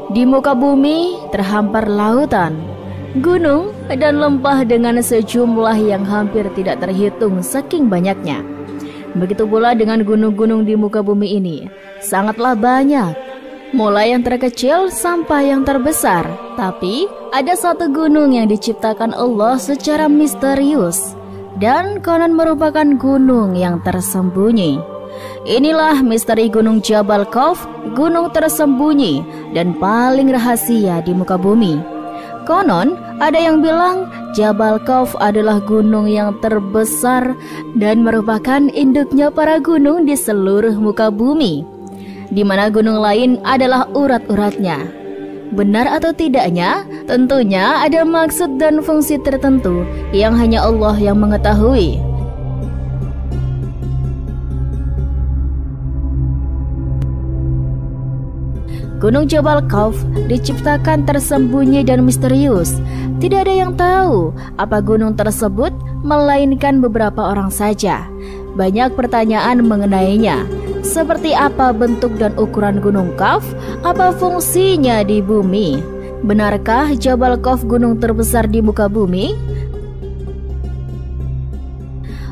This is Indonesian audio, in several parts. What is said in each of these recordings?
Di muka bumi terhampar lautan, gunung, dan lembah dengan sejumlah yang hampir tidak terhitung saking banyaknya. Begitu pula dengan gunung-gunung di muka bumi ini, sangatlah banyak. Mulai yang terkecil sampai yang terbesar. Tapi ada satu gunung yang diciptakan Allah secara misterius dan konon merupakan gunung yang tersembunyi. Inilah misteri Gunung Jabal Khawf, gunung tersembunyi dan paling rahasia di muka bumi. Konon ada yang bilang Jabal Khawf adalah gunung yang terbesar dan merupakan induknya para gunung di seluruh muka bumi, di mana gunung lain adalah urat-uratnya. Benar atau tidaknya, tentunya ada maksud dan fungsi tertentu yang hanya Allah yang mengetahui. Gunung Jabal Khawf diciptakan tersembunyi dan misterius. Tidak ada yang tahu apa gunung tersebut, melainkan beberapa orang saja. Banyak pertanyaan mengenainya. Seperti apa bentuk dan ukuran Gunung Khawf? Apa fungsinya di bumi? Benarkah Jabal Khawf gunung terbesar di muka bumi?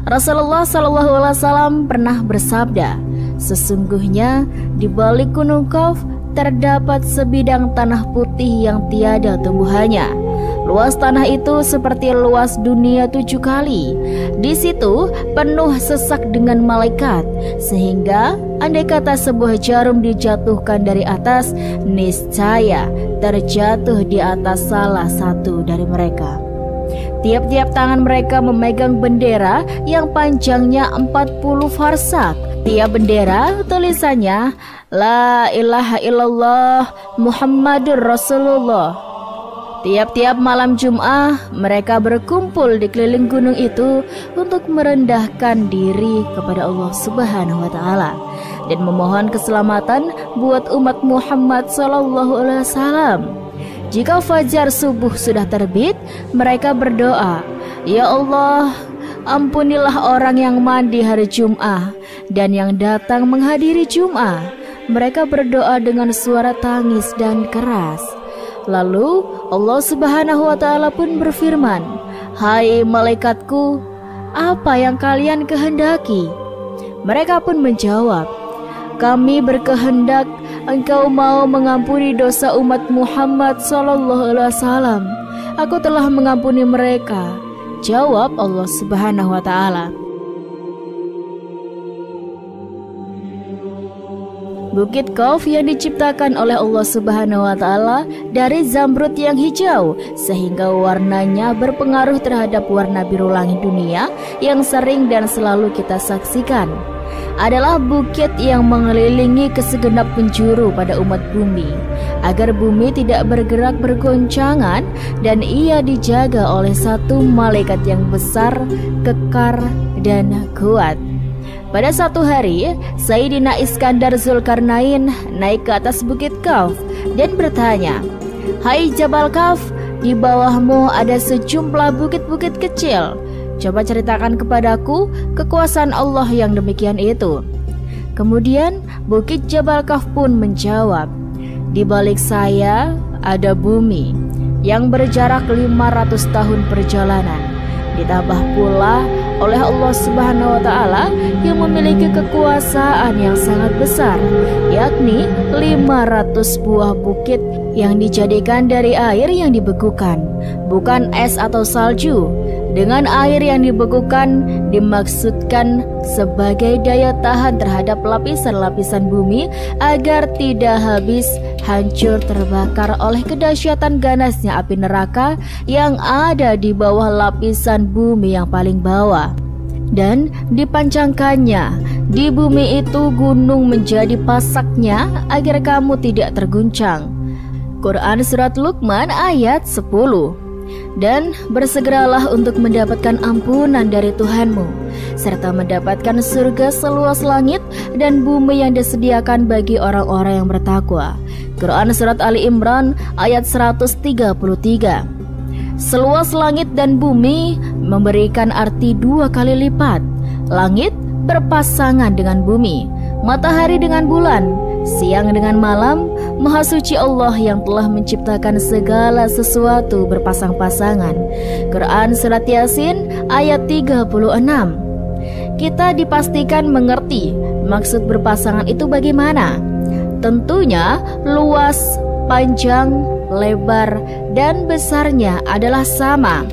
Rasulullah SAW pernah bersabda, sesungguhnya di balik Gunung Khawf terdapat sebidang tanah putih yang tiada tumbuhannya. Luas tanah itu seperti luas dunia 7 kali. Di situ penuh sesak dengan malaikat, sehingga andai kata sebuah jarum dijatuhkan dari atas, niscaya terjatuh di atas salah satu dari mereka. Tiap-tiap tangan mereka memegang bendera yang panjangnya 40 farsak. Tiap bendera tulisannya La ilaha illallah Muhammadur Rasulullah. Tiap-tiap malam Jum'ah mereka berkumpul di keliling gunung itu untuk merendahkan diri kepada Allah Subhanahu wa Ta'ala dan memohon keselamatan buat umat Muhammad SAW. Jika fajar subuh sudah terbit, mereka berdoa, Ya Allah, ampunilah orang yang mandi hari Jum'ah dan yang datang menghadiri Jum'ah. Mereka berdoa dengan suara tangis dan keras. Lalu Allah Subhanahu wa Ta'ala pun berfirman, Hai malaikatku, apa yang kalian kehendaki? Mereka pun menjawab, Kami berkehendak engkau mau mengampuni dosa umat Muhammad SAW. Aku telah mengampuni mereka, jawab Allah Subhanahu wa Ta'ala. Bukit Khawf yang diciptakan oleh Allah Subhanahu wa Ta'ala dari zamrud yang hijau, sehingga warnanya berpengaruh terhadap warna biru langit dunia yang sering dan selalu kita saksikan. Adalah bukit yang mengelilingi kesegenap penjuru pada umat bumi, agar bumi tidak bergerak bergoncangan, dan ia dijaga oleh satu malaikat yang besar, kekar, dan kuat. Pada satu hari, Sayyidina Iskandar Zulkarnain naik ke atas Bukit Khawf dan bertanya, Hai Jabal Khawf, di bawahmu ada sejumlah bukit-bukit kecil. Coba ceritakan kepadaku kekuasaan Allah yang demikian itu. Kemudian Bukit Jabal Khawf pun menjawab, Di balik saya ada bumi yang berjarak 500 tahun perjalanan, ditambah pula oleh Allah Subhanahu wa Ta'ala yang memiliki kekuasaan yang sangat besar, yakni 500 buah bukit yang dijadikan dari air yang dibekukan, bukan es atau salju. Dengan air yang dibekukan dimaksudkan sebagai daya tahan terhadap lapisan-lapisan bumi agar tidak habis hancur terbakar oleh kedahsyatan ganasnya api neraka yang ada di bawah lapisan bumi yang paling bawah. Dan dipancangkannya di bumi itu gunung menjadi pasaknya agar kamu tidak terguncang. Quran Surat Luqman ayat 10. Dan bersegeralah untuk mendapatkan ampunan dari Tuhanmu, serta mendapatkan surga seluas langit dan bumi yang disediakan bagi orang-orang yang bertakwa. Quran Surat Ali Imran ayat 133. Seluas langit dan bumi memberikan arti 2 kali lipat. Langit berpasangan dengan bumi, matahari dengan bulan, siang dengan malam, Maha Suci Allah yang telah menciptakan segala sesuatu berpasang-pasangan. Quran Surat Yasin ayat 36. Kita dipastikan mengerti maksud berpasangan itu bagaimana. Tentunya luas, panjang, lebar, dan besarnya adalah sama.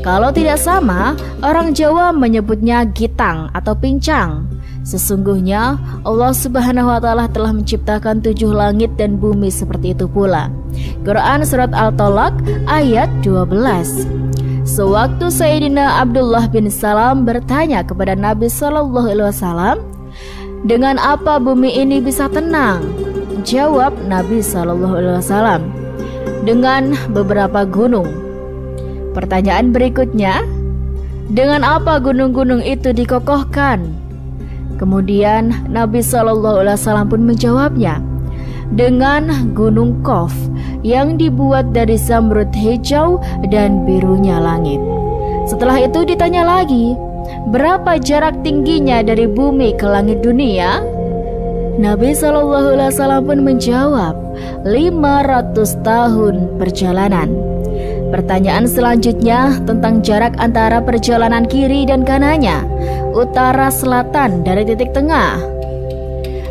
Kalau tidak sama, orang Jawa menyebutnya gitang atau pincang. Sesungguhnya Allah Subhanahu wa Ta'ala telah menciptakan 7 langit dan bumi seperti itu pula. Quran Surat Al-Talaq ayat 12. Sewaktu Sayyidina Abdullah bin Salam bertanya kepada Nabi SAW, dengan apa bumi ini bisa tenang? Jawab Nabi SAW, dengan beberapa gunung. Pertanyaan berikutnya, dengan apa gunung-gunung itu dikokohkan? Kemudian Nabi SAW pun menjawabnya, dengan gunung Qaf yang dibuat dari zamrud hijau dan birunya langit. Setelah itu ditanya lagi, berapa jarak tingginya dari bumi ke langit dunia? Nabi SAW pun menjawab, 500 tahun perjalanan. Pertanyaan selanjutnya tentang jarak antara perjalanan kiri dan kanannya, utara selatan dari titik tengah.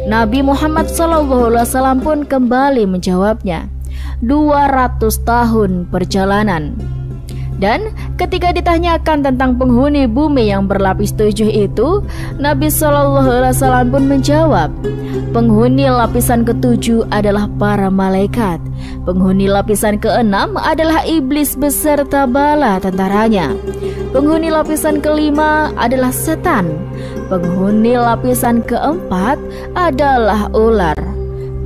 Nabi Muhammad SAW pun kembali menjawabnya, 200 tahun perjalanan. Dan ketika ditanyakan tentang penghuni bumi yang berlapis 7 itu, Nabi SAW pun menjawab, penghuni lapisan ke-7 adalah para malaikat. Penghuni lapisan ke-6 adalah iblis beserta bala tentaranya. Penghuni lapisan ke-5 adalah setan. Penghuni lapisan ke-4 adalah ular.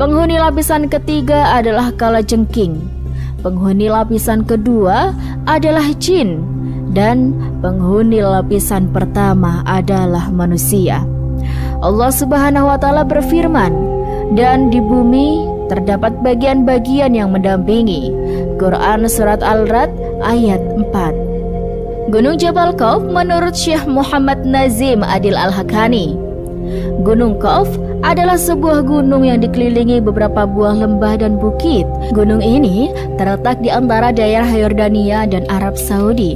Penghuni lapisan ke-3 adalah kalajengking. Penghuni lapisan kedua adalah jin, dan penghuni lapisan pertama adalah manusia. Allah Subhanahu wa Ta'ala berfirman, dan di bumi terdapat bagian-bagian yang mendampingi. Quran Surat Al-Ra'd ayat 4. Gunung Jabal Qaf menurut Syekh Muhammad Nazim Adil Al-Hakani, Gunung Qaf adalah sebuah gunung yang dikelilingi beberapa buah lembah dan bukit. Gunung ini terletak di antara daerah Yordania dan Arab Saudi.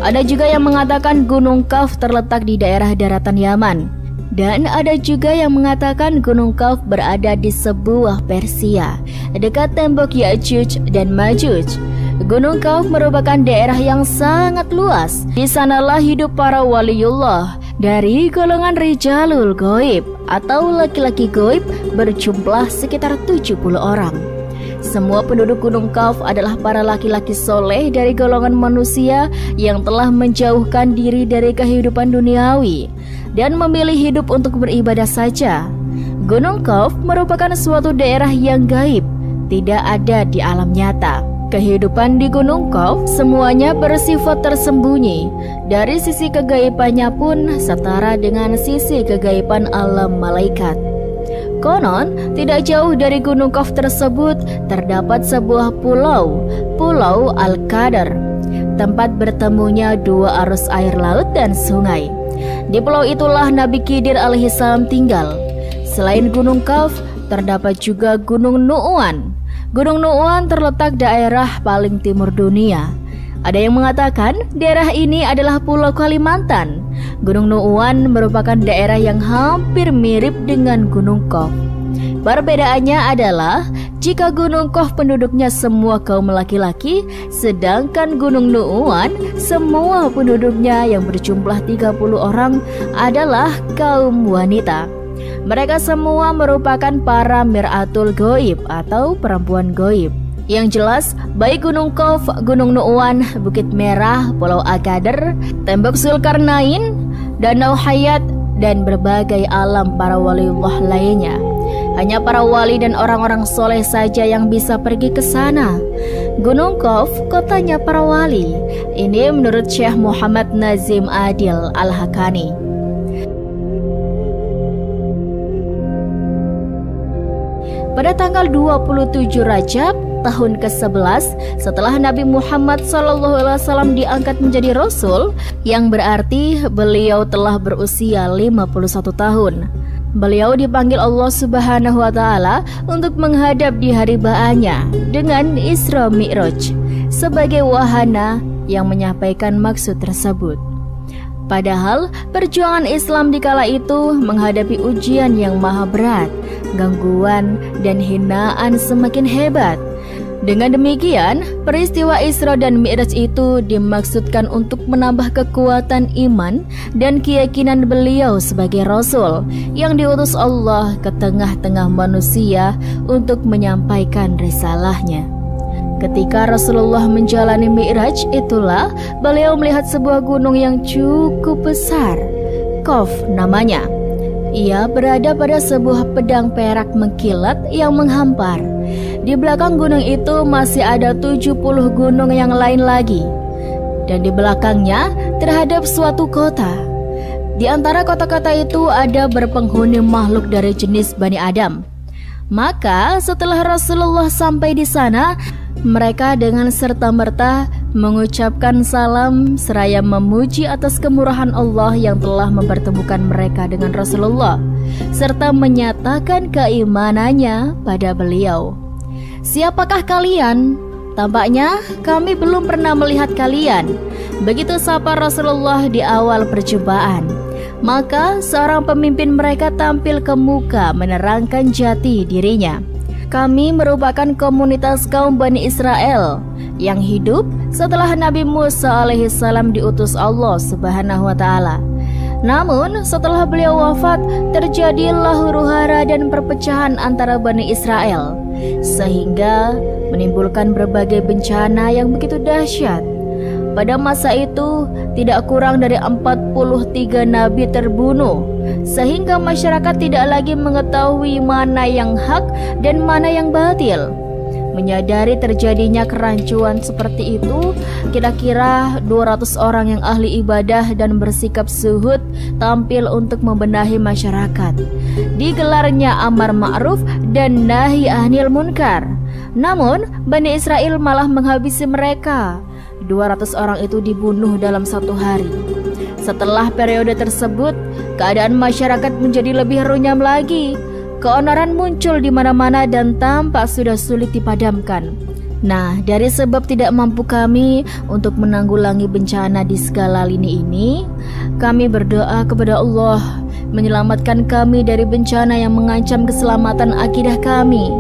Ada juga yang mengatakan Gunung Qaf terletak di daerah daratan Yaman. Dan ada juga yang mengatakan Gunung Qaf berada di sebuah Persia, dekat tembok Ya'juj dan Ma'juj. Gunung Qaf merupakan daerah yang sangat luas. Di sanalah hidup para waliullah dari golongan Rijalul Ghaib atau laki-laki goib berjumlah sekitar 70 orang. Semua penduduk Gunung Qaf adalah para laki-laki soleh dari golongan manusia yang telah menjauhkan diri dari kehidupan duniawi dan memilih hidup untuk beribadah saja. Gunung Qaf merupakan suatu daerah yang gaib, tidak ada di alam nyata. Kehidupan di Gunung Qaf semuanya bersifat tersembunyi. Dari sisi kegaibannya pun setara dengan sisi kegaiban alam malaikat. Konon, tidak jauh dari Gunung Qaf tersebut terdapat sebuah pulau, Pulau Al-Qadar, tempat bertemunya dua arus air laut dan sungai. Di pulau itulah Nabi Khidir alaihissalam tinggal. Selain Gunung Qaf, terdapat juga Gunung Nu'wan. Gunung Nu'wan terletak daerah paling timur dunia. Ada yang mengatakan daerah ini adalah Pulau Kalimantan. Gunung Nu'wan merupakan daerah yang hampir mirip dengan Gunung Qaf. Perbedaannya adalah jika Gunung Qaf penduduknya semua kaum laki-laki, sedangkan Gunung Nu'wan semua penduduknya yang berjumlah 30 orang adalah kaum wanita. Mereka semua merupakan para mir'atul goib atau perempuan goib. Yang jelas, baik Gunung Qaf, Gunung Nu'wan, Bukit Merah, Pulau Al-Qadar, Tembok Zulkarnain, Danau Hayat, dan berbagai alam para waliullah lainnya. Hanya para wali dan orang-orang soleh saja yang bisa pergi ke sana. Gunung Qaf, kotanya para wali. Ini menurut Syekh Muhammad Nazim Adil Al-Hakani. Pada tanggal 27 Rajab tahun ke-11 setelah Nabi Muhammad SAW diangkat menjadi Rasul, yang berarti beliau telah berusia 51 tahun. Beliau dipanggil Allah Subhanahu wa Ta'ala untuk menghadap di hari ba'anya dengan Isra Mi'raj sebagai wahana yang menyampaikan maksud tersebut. Padahal perjuangan Islam di kala itu menghadapi ujian yang maha berat, gangguan dan hinaan semakin hebat. Dengan demikian, peristiwa Isra dan Mi'raj itu dimaksudkan untuk menambah kekuatan iman dan keyakinan beliau sebagai Rasul yang diutus Allah ke tengah-tengah manusia untuk menyampaikan risalahnya. Ketika Rasulullah menjalani Mi'raj, itulah beliau melihat sebuah gunung yang cukup besar, Qaf namanya. Ia berada pada sebuah pedang perak mengkilat yang menghampar. Di belakang gunung itu masih ada 70 gunung yang lain lagi. Dan di belakangnya terhadap suatu kota. Di antara kota-kota itu ada berpenghuni makhluk dari jenis Bani Adam. Maka setelah Rasulullah sampai di sana, mereka dengan serta-merta mengucapkan salam seraya memuji atas kemurahan Allah yang telah mempertemukan mereka dengan Rasulullah, serta menyatakan keimanannya pada beliau. "Siapakah kalian? Tampaknya kami belum pernah melihat kalian." Begitu sapa Rasulullah di awal perjumpaan. Maka seorang pemimpin mereka tampil ke muka menerangkan jati dirinya. "Kami merupakan komunitas kaum Bani Israel yang hidup setelah Nabi Musa alaihissalam diutus Allah Subhanahu wa Ta'ala. Namun setelah beliau wafat, terjadilah huru-hara dan perpecahan antara Bani Israel, sehingga menimbulkan berbagai bencana yang begitu dahsyat. Pada masa itu tidak kurang dari 43 nabi terbunuh, sehingga masyarakat tidak lagi mengetahui mana yang hak dan mana yang batil. Menyadari terjadinya kerancuan seperti itu, kira-kira 200 orang yang ahli ibadah dan bersikap zuhud tampil untuk membenahi masyarakat. Digelarnya amar ma'ruf dan nahi anil munkar. Namun Bani Israel malah menghabisi mereka. 200 orang itu dibunuh dalam satu hari. Setelah periode tersebut, keadaan masyarakat menjadi lebih runyam lagi. Keonaran muncul di mana-mana dan tampak sudah sulit dipadamkan. Nah, dari sebab tidak mampu kami untuk menanggulangi bencana di skala lini ini, kami berdoa kepada Allah menyelamatkan kami dari bencana yang mengancam keselamatan akidah kami.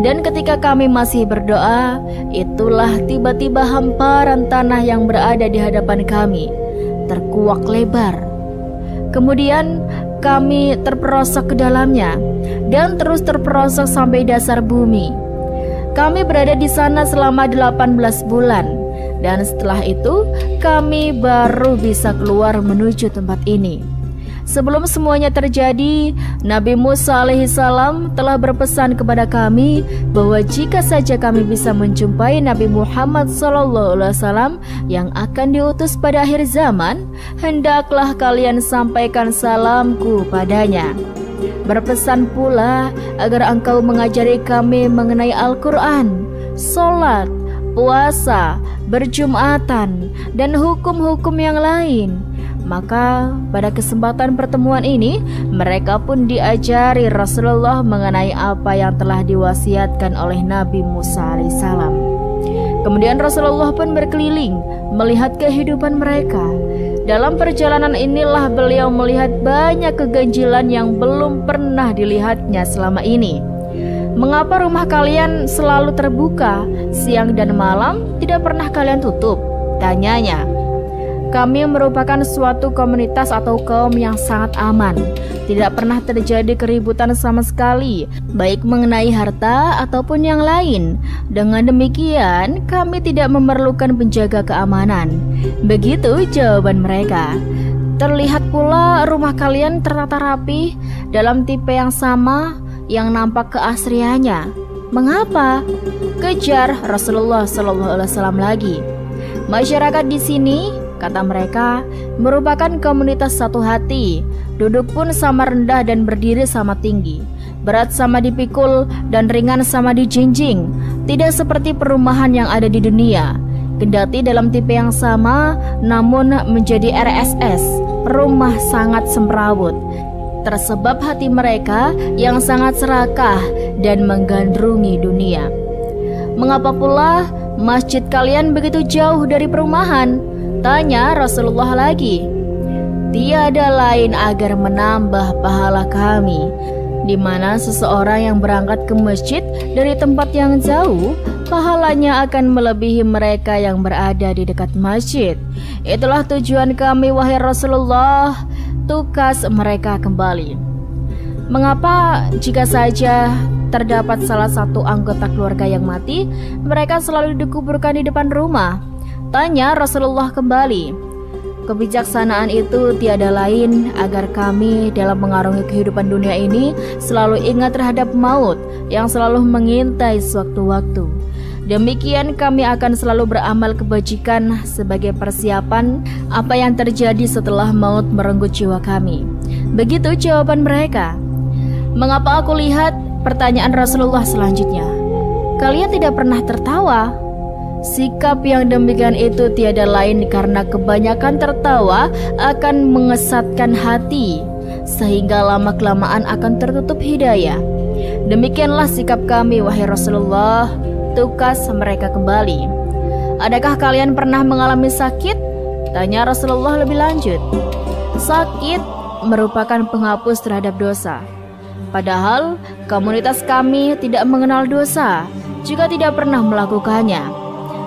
Dan ketika kami masih berdoa, itulah tiba-tiba hamparan tanah yang berada di hadapan kami terkuak lebar. Kemudian kami terperosok ke dalamnya dan terus terperosok sampai dasar bumi. Kami berada di sana selama 18 bulan dan setelah itu kami baru bisa keluar menuju tempat ini. Sebelum semuanya terjadi, Nabi Musa alaihissalam telah berpesan kepada kami bahwa jika saja kami bisa menjumpai Nabi Muhammad SAW yang akan diutus pada akhir zaman, hendaklah kalian sampaikan salamku padanya. Berpesan pula agar engkau mengajari kami mengenai Al-Quran, sholat, puasa, berjumatan, dan hukum-hukum yang lain. Maka pada kesempatan pertemuan ini, mereka pun diajari Rasulullah mengenai apa yang telah diwasiatkan oleh Nabi Musa alaihissalam. Kemudian Rasulullah pun berkeliling melihat kehidupan mereka. Dalam perjalanan inilah beliau melihat banyak keganjilan yang belum pernah dilihatnya selama ini. "Mengapa rumah kalian selalu terbuka, siang dan malam tidak pernah kalian tutup?" tanyanya. "Kami merupakan suatu komunitas atau kaum yang sangat aman. Tidak pernah terjadi keributan sama sekali, baik mengenai harta ataupun yang lain. Dengan demikian, kami tidak memerlukan penjaga keamanan." Begitu jawaban mereka. "Terlihat pula rumah kalian tertata rapi dalam tipe yang sama yang nampak keasriannya. Mengapa?" kejar Rasulullah SAW lagi. "Masyarakat di sini," kata mereka, "merupakan komunitas satu hati. Duduk pun sama rendah dan berdiri sama tinggi. Berat sama dipikul dan ringan sama dijinjing. Tidak seperti perumahan yang ada di dunia. Kendati dalam tipe yang sama, namun menjadi RSS, rumah sangat semrawut. tersebab hati mereka yang sangat serakah dan menggandrungi dunia. Mengapa pula masjid kalian begitu jauh dari perumahan? Tanya Rasulullah lagi. Tiada lain agar menambah pahala kami, di mana seseorang yang berangkat ke masjid dari tempat yang jauh, pahalanya akan melebihi mereka yang berada di dekat masjid. Itulah tujuan kami wahai Rasulullah, tukas mereka kembali. Mengapa jika saja terdapat salah satu anggota keluarga yang mati, mereka selalu dikuburkan di depan rumah? Tanya Rasulullah kembali. Kebijaksanaan itu tiada lain agar kami dalam mengarungi kehidupan dunia ini selalu ingat terhadap maut yang selalu mengintai sewaktu-waktu. Demikian kami akan selalu beramal kebajikan sebagai persiapan apa yang terjadi setelah maut merenggut jiwa kami. Begitu jawaban mereka. Mengapa aku lihat pertanyaan Rasulullah selanjutnya? Kalian tidak pernah tertawa? Sikap yang demikian itu tiada lain karena kebanyakan tertawa akan mengesatkan hati, sehingga lama-kelamaan akan tertutup hidayah. Demikianlah sikap kami wahai Rasulullah, tukas mereka kembali. Adakah kalian pernah mengalami sakit? Tanya Rasulullah lebih lanjut. Sakit merupakan penghapus terhadap dosa. Padahal komunitas kami tidak mengenal dosa, juga tidak pernah melakukannya.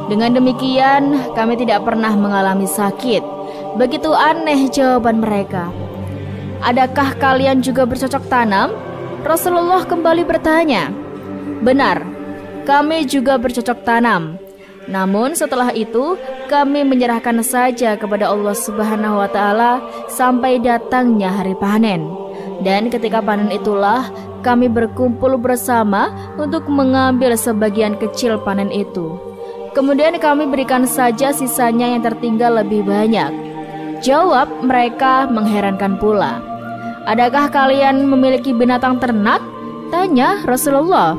Dengan demikian, kami tidak pernah mengalami sakit. Begitu aneh jawaban mereka. Adakah kalian juga bercocok tanam? Rasulullah kembali bertanya. Benar, kami juga bercocok tanam. Namun setelah itu, kami menyerahkan saja kepada Allah Subhanahu wa Ta'ala sampai datangnya hari panen. Dan ketika panen itulah, kami berkumpul bersama untuk mengambil sebagian kecil panen itu. Kemudian kami berikan saja sisanya yang tertinggal lebih banyak. Jawab mereka mengherankan pula. Adakah kalian memiliki binatang ternak? Tanya Rasulullah.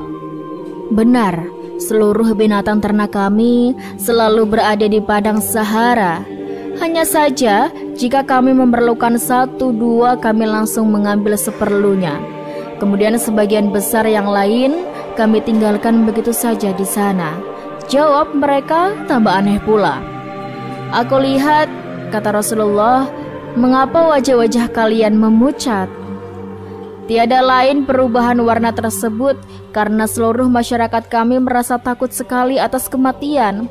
Benar, seluruh binatang ternak kami selalu berada di padang Sahara. Hanya saja jika kami memerlukan 1-2 kami langsung mengambil seperlunya. Kemudian sebagian besar yang lain kami tinggalkan begitu saja di sana. Jawab mereka tambah aneh pula. Aku lihat, kata Rasulullah, mengapa wajah-wajah kalian memucat? Tiada lain perubahan warna tersebut karena seluruh masyarakat kami merasa takut sekali atas kematian.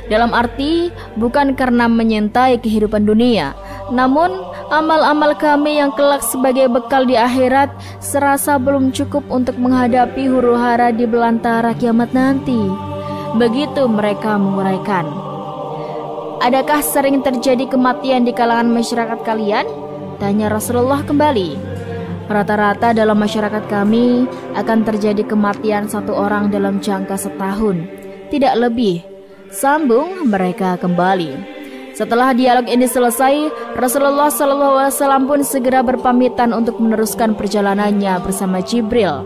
Dalam arti bukan karena menyintai kehidupan dunia, namun amal-amal kami yang kelak sebagai bekal di akhirat serasa belum cukup untuk menghadapi huru-hara di belantara kiamat nanti. Begitu mereka menguraikan. Adakah sering terjadi kematian di kalangan masyarakat kalian? Tanya Rasulullah kembali. Rata-rata dalam masyarakat kami akan terjadi kematian 1 orang dalam jangka setahun, tidak lebih. Sambung mereka kembali. Setelah dialog ini selesai, Rasulullah SAW pun segera berpamitan untuk meneruskan perjalanannya bersama Jibril.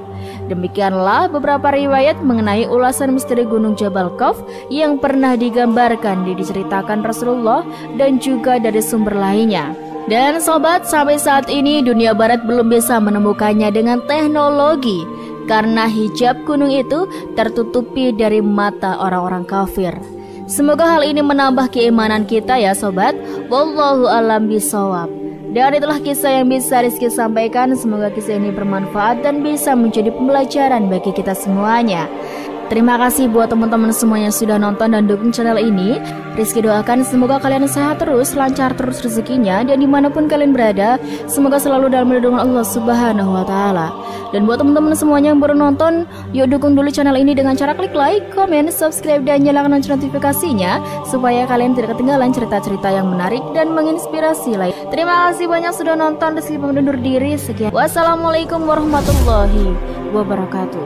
Demikianlah beberapa riwayat mengenai ulasan misteri Gunung Jabal Khawf yang pernah digambarkan diceritakan Rasulullah dan juga dari sumber lainnya. Dan sobat, sampai saat ini dunia barat belum bisa menemukannya dengan teknologi karena hijab gunung itu tertutupi dari mata orang-orang kafir. Semoga hal ini menambah keimanan kita ya sobat. Wallahu a'lam bishawab. Dan itulah kisah yang bisa Rizky sampaikan. Semoga kisah ini bermanfaat dan bisa menjadi pembelajaran bagi kita semuanya. Terima kasih buat teman-teman semua yang sudah nonton dan dukung channel ini. Rizky doakan semoga kalian sehat terus, lancar terus rezekinya, dan dimanapun kalian berada, semoga selalu dalam lindungan Allah Subhanahu wa Ta'ala. Dan buat teman-teman semuanya yang baru nonton, yuk dukung dulu channel ini dengan cara klik like, komen, subscribe, dan nyalakan lonceng notifikasinya supaya kalian tidak ketinggalan cerita-cerita yang menarik dan menginspirasi lain. Terima kasih banyak sudah nonton. Rizky pamit undur diri. Sekian. Wassalamualaikum warahmatullahi wabarakatuh.